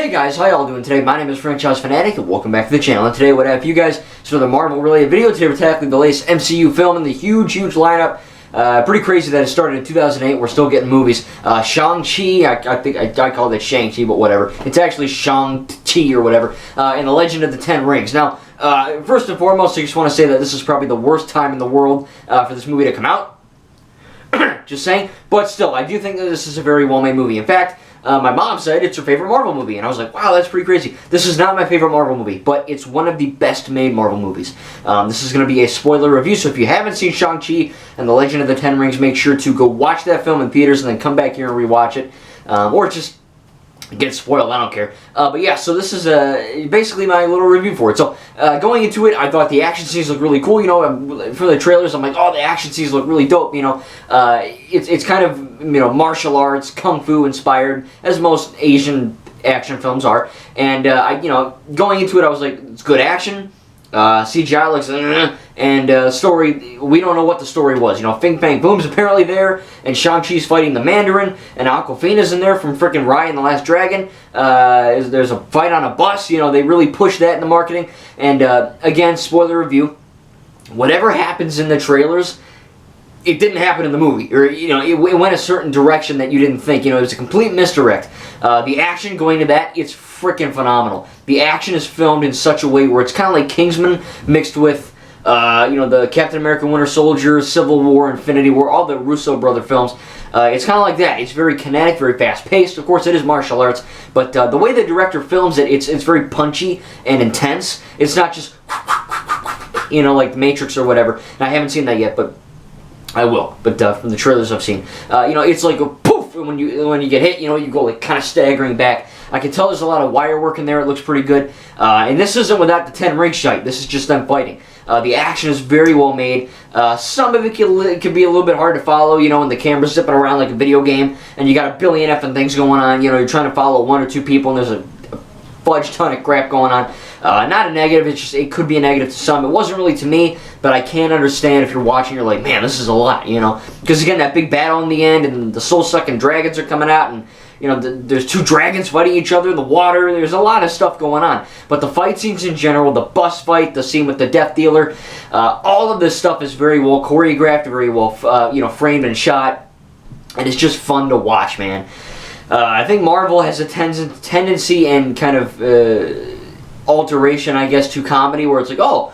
Hey guys, how y'all doing today? My name is Franchise Fanatic and welcome back to the channel. And today what I have for you guys is for the Marvel related video. Today we're tackling the latest MCU film and the huge lineup. Pretty crazy that it started in 2008. We're still getting movies. Shang-Chi, I think I called it Shang-Chi, but whatever. It's actually Shang-Chi or whatever. And The Legend of the Ten Rings. Now, first and foremost, I just want to say that this is probably the worst time in the world for this movie to come out. Just saying. But still, I do think that this is a very well-made movie. In fact, my mom said it's her favorite Marvel movie, and I was like, wow, that's pretty crazy. This is not my favorite Marvel movie, but it's one of the best-made Marvel movies. This is going to be a spoiler review, so if you haven't seen Shang-Chi and The Legend of the Ten Rings, make sure to go watch that film in theaters and then come back here and rewatch it. Or just get spoiled, I don't care. But yeah, so this is basically my little review for it. So going into it, I thought the action scenes look really cool. You know, for the trailers, I'm like, oh, the action scenes look really dope. You know, it's kind of, you know, martial arts, kung fu inspired, as most Asian action films are. And you know, going into it, I was like, it's good action. CGI looks, and story, we don't know what the story was. You know, Fing Fang Boom's apparently there, and Shang-Chi's fighting the Mandarin, and Awkwafina's in there from frickin' Raya and the Last Dragon. There's a fight on a bus. You know, they really push that in the marketing. And again, spoiler review, whatever happens in the trailers, it didn't happen in the movie, or, you know, it went a certain direction that you didn't think. You know, it was a complete misdirect. The action going to that, it's freaking phenomenal. The action is filmed in such a way where it's kind of like Kingsman mixed with, you know, the Captain America Winter Soldier, Civil War, Infinity War, all the Russo brother films. It's kind of like that. It's very kinetic, very fast-paced. Of course, it is martial arts, but the way the director films it, it's very punchy and intense. It's not just, you know, like The Matrix or whatever. And I haven't seen that yet, but I will. But from the trailers I've seen, you know, it's like a poof, and when you get hit, you know, you go like kind of staggering back. I can tell there's a lot of wire work in there. It looks pretty good. And this isn't without the 10 ring shite. This is just them fighting. The action is very well made. Some of it can be a little bit hard to follow, you know, when the camera's zipping around like a video game, and you got a billion effing things going on. You know, you're trying to follow one or two people, and there's a fudge ton of crap going on. Not a negative, it's just, it could be a negative to some. It wasn't really to me, but I can understand if you're watching, you're like, man, this is a lot, you know. Because again, that big battle in the end, and the soul-sucking dragons are coming out, and, you know, there's two dragons fighting each other in the water. There's a lot of stuff going on. But the fight scenes in general, the bus fight, the scene with the Death Dealer, all of this stuff is very well choreographed, very well, you know, framed and shot. And it's just fun to watch, man. I think Marvel has a tendency and kind of alteration, I guess, to comedy, where it's like, oh,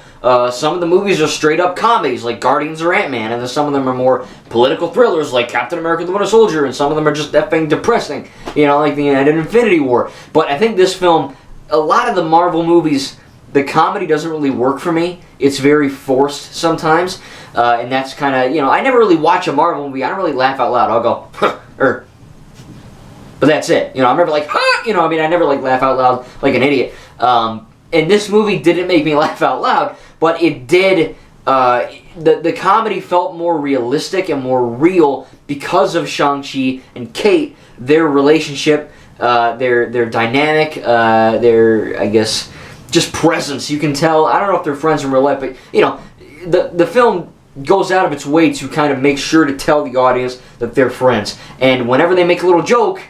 some of the movies are straight up comedies like Guardians or Ant-Man, and then some of them are more political thrillers like Captain America the Winter Soldier, and some of them are just effing depressing, you know, like the end of Infinity War. But I think this film, a lot of the Marvel movies, the comedy doesn't really work for me. It's very forced sometimes, and that's kind of, you know, I never really watch a Marvel movie. I don't really laugh out loud. I'll go, huh, but that's it. You know, I'm never like, huh, you know, I mean, I never like laugh out loud like an idiot. And this movie didn't make me laugh out loud, but it did, the comedy felt more realistic and more real because of Shang-Chi and Kate, their relationship, their dynamic, their, I guess, just presence. You can tell, I don't know if they're friends in real life, but, you know, the film goes out of its way to kind of make sure to tell the audience that they're friends. And whenever they make a little joke,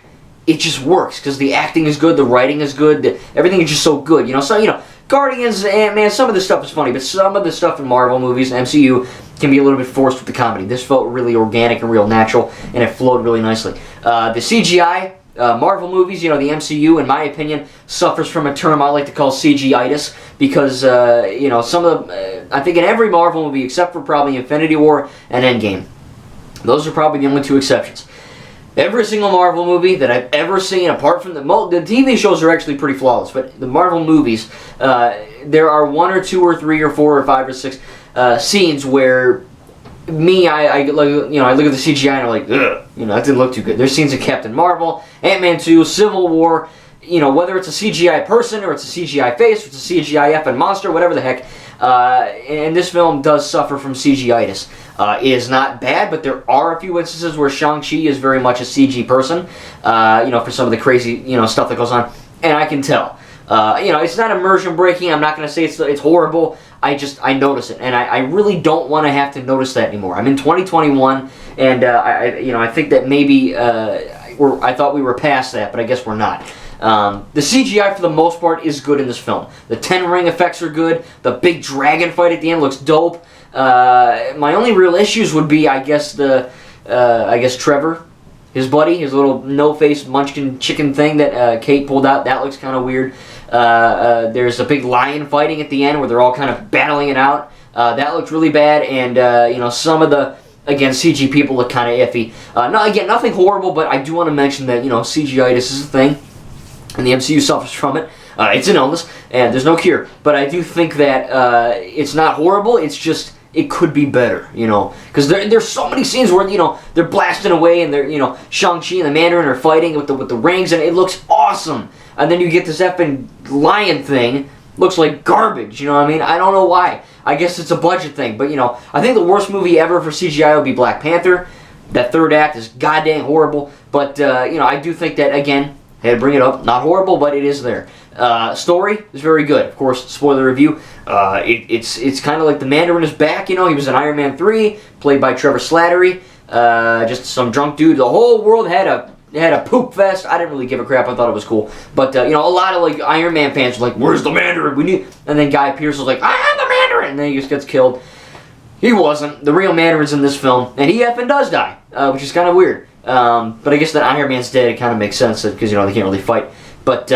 it just works because the acting is good, the writing is good, everything is just so good. You know, so, you know, Guardians, Ant-Man, some of this stuff is funny, but some of the stuff in Marvel movies, MCU, can be a little bit forced with the comedy. This felt really organic and real natural, and it flowed really nicely. The CGI, Marvel movies, you know, the MCU, in my opinion, suffers from a term I like to call CGI-itis, because, you know, some of the, I think in every Marvel movie, except for probably Infinity War and Endgame, those are probably the only two exceptions. Every single Marvel movie that I've ever seen, apart from the TV shows are actually pretty flawless, but the Marvel movies, there are one or two or three or four or five or six scenes where I look at the CGI and I'm like, ugh, you know, that didn't look too good. There's scenes of Captain Marvel, Ant-Man 2, Civil War, you know, whether it's a CGI person or it's a CGI face, or it's a CGI effing monster, whatever the heck. And this film does suffer from CGI-itis. It is not bad, but there are a few instances where Shang-Chi is very much a CG person, you know, for some of the crazy, you know, stuff that goes on, and I can tell. You know, it's not immersion breaking. I'm not going to say it's horrible. I notice it, and I really don't want to have to notice that anymore. I'm in 2021, and you know, I think that maybe I thought we were past that, but I guess we're not. The CGI for the most part is good in this film. The 10 ring effects are good. The big dragon fight at the end looks dope. My only real issues would be, I guess Trevor, his buddy, his little no-face munchkin chicken thing that Kate pulled out. That looks kind of weird. There's a big lion fighting at the end where they're all kind of battling it out. That looked really bad, and some of the, again, CG people look kind of iffy. Again, nothing horrible, but I do want to mention that, CGitis is a thing, and the MCU suffers from it. It's an illness, and there's no cure. But I do think that it's not horrible. It's just, it could be better, because there's so many scenes where they're blasting away, and they're Shang-Chi and the Mandarin are fighting with the rings, and it looks awesome. And then you get this effing lion thing, looks like garbage. You know what I mean? I don't know why. I guess it's a budget thing, but I think the worst movie ever for CGI would be Black Panther. That third act is goddamn horrible, but I do think that, again, I had to bring it up. Not horrible, but it is there. Story is very good. Of course, spoiler review. It's kind of like the Mandarin is back. He was in Iron Man 3, played by Trevor Slattery. Just some drunk dude. The whole world had a poop fest. I didn't really give a crap. I thought it was cool. But a lot of like Iron Man fans were like, "Where's the Mandarin? We need." And then Guy Pearce was like, "I am the Mandarin," and then he just gets killed. He wasn't. The real Mandarin's in this film, and he effing does die, which is kind of weird. But I guess that Iron Man's dead. It kind of makes sense because they can't really fight. But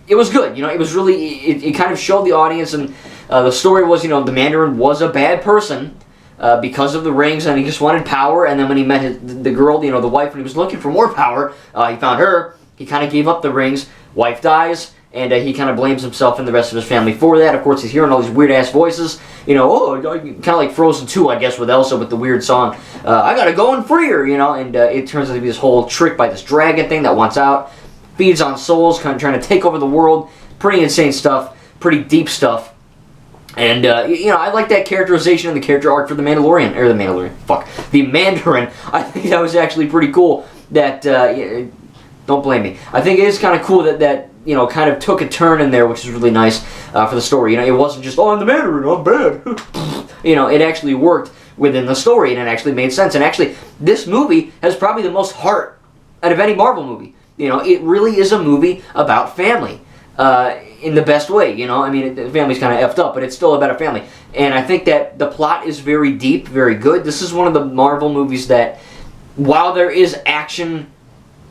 it was good. It was really. It kind of showed the audience, and the story was, the Mandarin was a bad person. Because of the rings, and he just wanted power, and then when he met the girl, the wife, when he was looking for more power, he found her, he kind of gave up the rings, wife dies, and he kind of blames himself and the rest of his family for that. Of course, he's hearing all these weird-ass voices, kind of like Frozen 2, I guess, with Elsa with the weird song, I gotta go and free her, and it turns out to be this whole trick by this dragon thing that wants out, feeds on souls, kind of trying to take over the world, pretty insane stuff, pretty deep stuff. And, I like that characterization and the character arc for the Mandarin. I think that was actually pretty cool. That, don't blame me. I think it is kind of cool that kind of took a turn in there, which is really nice for the story. It wasn't just, I'm the Mandarin, I'm bad. It actually worked within the story, and it actually made sense. And actually, this movie has probably the most heart out of any Marvel movie. It really is a movie about family. In the best way, the family's kind of effed up, but it's still about a family. And I think that the plot is very deep, very good. This is one of the Marvel movies that, while there is action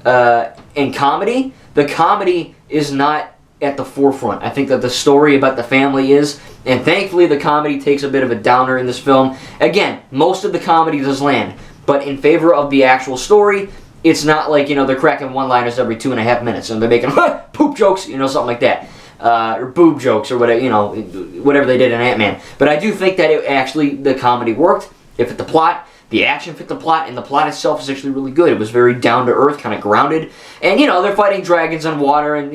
and comedy, the comedy is not at the forefront. I think that the story about the family is, and thankfully the comedy takes a bit of a downer in this film. Again, most of the comedy does land, but in favor of the actual story, it's not like, they're cracking one-liners every 2.5 minutes, and they're making poop jokes, something like that. Or boob jokes, or whatever, whatever they did in Ant-Man. But I do think that the comedy worked. It fit the plot, the action fit the plot, and the plot itself is actually really good. It was very down-to-earth, kind of grounded. And, they're fighting dragons on water and,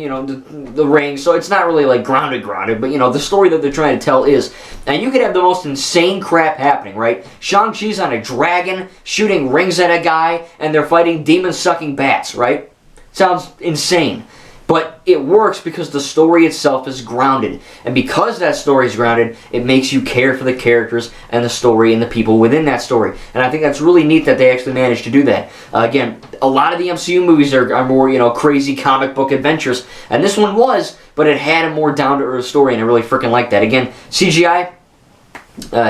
the rings, so it's not really, like, grounded, but, the story that they're trying to tell is. And you could have the most insane crap happening, right? Shang-Chi's on a dragon, shooting rings at a guy, and they're fighting demon-sucking bats, right? Sounds insane. But it works because the story itself is grounded. And because that story is grounded, it makes you care for the characters and the story and the people within that story. And I think that's really neat that they actually managed to do that. Again, a lot of the MCU movies are more, crazy comic book adventures. And this one was, but it had a more down-to-earth story, and I really freaking like that. Again, CGI,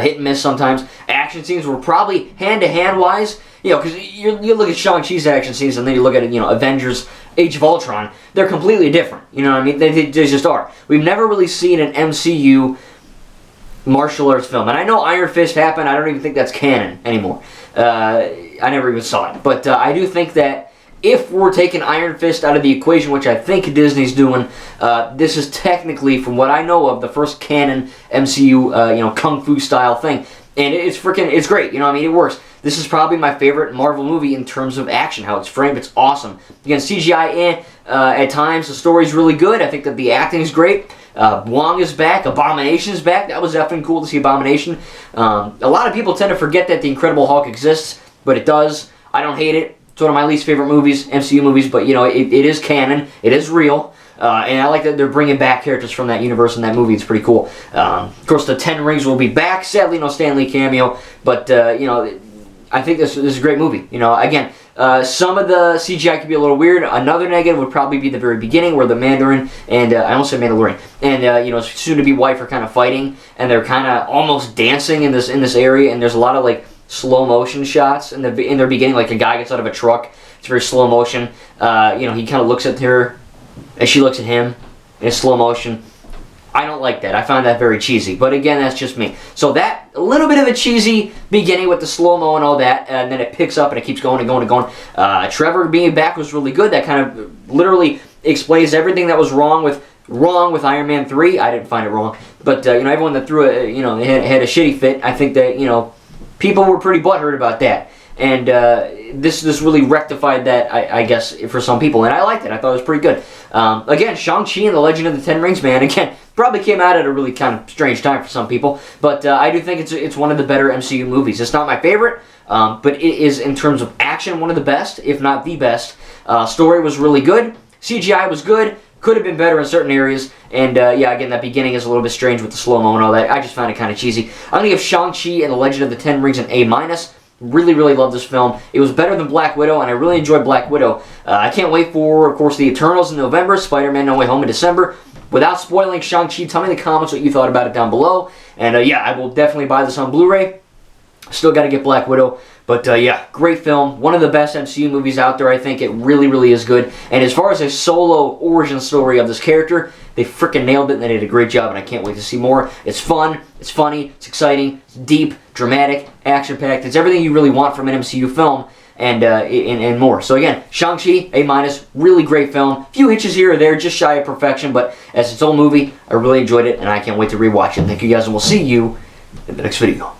hit and miss sometimes. Action scenes were probably hand-to-hand wise. Because you look at Shang-Chi's action scenes, and then you look at, Avengers Age of Ultron, they're completely different. You know what I mean? They just are. We've never really seen an MCU martial arts film. And I know Iron Fist happened. I don't even think that's canon anymore. I never even saw it. But I do think that if we're taking Iron Fist out of the equation, which I think Disney's doing, this is technically, from what I know of, the first canon MCU, Kung Fu style thing. And it's great. It works. This is probably my favorite Marvel movie in terms of action. How it's framed, it's awesome. Again, CGI, at times, the story's really good. I think that the acting is great. Wong is back. Abomination is back. That was effing cool to see Abomination. A lot of people tend to forget that the Incredible Hulk exists, but it does. I don't hate it. It's one of my least favorite movies, MCU movies, but, it is canon. It is real. And I like that they're bringing back characters from that universe in that movie. It's pretty cool. Of course, the 10 Rings will be back. Sadly, no Stan Lee cameo. But, I think this is a great movie. Again, Some of the CGI could be a little weird. Another negative would probably be the very beginning where the Mandarin and, I almost said Mandalorian, and, you know, soon-to-be wife are kind of fighting, and they're kind of almost dancing in this area, and there's a lot of, like, slow motion shots in their beginning, like a guy gets out of a truck. It's very slow motion. You know, he kind of looks at her, and she looks at him in slow motion. I don't like that. I find that very cheesy. But again, that's just me. So that, a little bit of a cheesy beginning with the slow-mo and all that, and then it picks up and it keeps going and going and going. Trevor being back was really good. That kind of literally explains everything that was wrong with Iron Man 3. I didn't find it wrong. But, you know, everyone that threw a, you know, had a shitty fit, I think that, you know, people were pretty butthurt about that. And this really rectified that, I guess, for some people. And I liked it. I thought it was pretty good. Again, Shang-Chi and the Legend of the Ten Rings, man. Again, probably came out at a really kind of strange time for some people. But I do think it's one of the better MCU movies. It's not my favorite, but it is, in terms of action, one of the best, if not the best. Story was really good. CGI was good. Could have been better in certain areas. And, yeah, again, that beginning is a little bit strange with the slow-mo and all that. I just found it kind of cheesy. I'm going to give Shang-Chi and the Legend of the Ten Rings an A-. Really, really love this film. It was better than Black Widow, and I really enjoyed Black Widow. I can't wait for, of course, the Eternals in November, Spider-Man No Way Home in December. Without spoiling Shang-Chi, tell me in the comments what you thought about it down below. And, yeah, I will definitely buy this on Blu-ray. Still got to get Black Widow. But, yeah, great film. One of the best MCU movies out there, I think. It really, really is good. And as far as a solo origin story of this character, they freaking nailed it, and they did a great job, and I can't wait to see more. It's fun, it's funny, it's exciting, it's deep, dramatic, action-packed. It's everything you really want from an MCU film, and more. So again, Shang-Chi, A-, really great film. A few hitches here or there, just shy of perfection, but as its own movie, I really enjoyed it, and I can't wait to rewatch it. Thank you guys, and we'll see you in the next video.